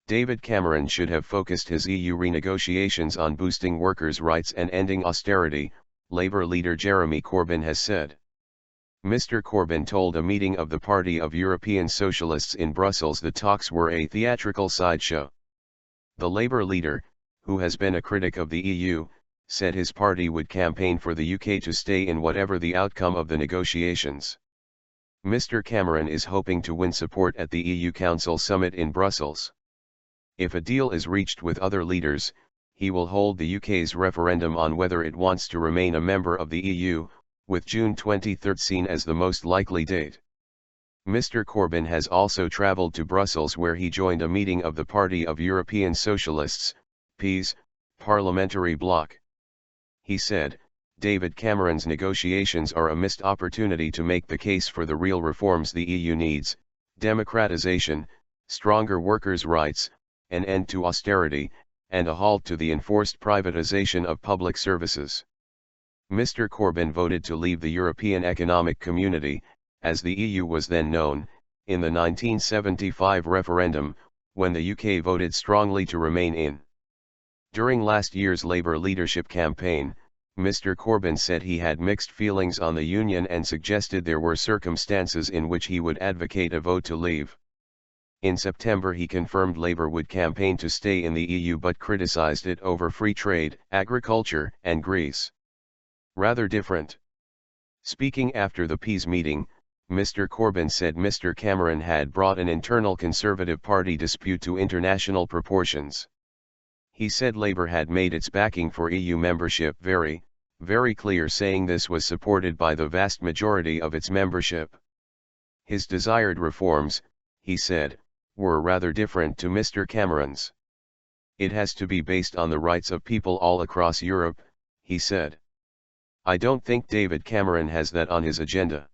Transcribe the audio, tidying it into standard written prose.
David Cameron should have focused his EU renegotiations on boosting workers' rights and ending austerity, Labour leader Jeremy Corbyn has said. Mr. Corbyn told a meeting of the Party of European Socialists in Brussels the talks were a theatrical sideshow. The Labour leader, who has been a critic of the EU, said his party would campaign for the UK to stay in whatever the outcome of the negotiations. Mr. Cameron is hoping to win support at the EU Council summit in Brussels. If a deal is reached with other leaders, he will hold the UK's referendum on whether it wants to remain a member of the EU, with June 23 seen as the most likely date. Mr. Corbyn has also travelled to Brussels where he joined a meeting of the Party of European Socialists, PES, parliamentary bloc. He said, David Cameron's negotiations are a missed opportunity to make the case for the real reforms the EU needs: democratisation, stronger workers' rights, an end to austerity, and a halt to the enforced privatisation of public services. Mr. Corbyn voted to leave the European Economic Community, as the EU was then known, in the 1975 referendum, when the UK voted strongly to remain in. During last year's Labour leadership campaign, Mr. Corbyn said he had mixed feelings on the Union and suggested there were circumstances in which he would advocate a vote to leave. In September he confirmed Labour would campaign to stay in the EU but criticised it over free trade, agriculture, and Greece. Rather different. Speaking after the PES meeting, Mr. Corbyn said Mr. Cameron had brought an internal Conservative Party dispute to international proportions. He said Labour had made its backing for EU membership very, very clear, saying this was supported by the vast majority of its membership. His desired reforms, he said, were rather different to Mr. Cameron's. It has to be based on the rights of people all across Europe, he said. I don't think David Cameron has that on his agenda.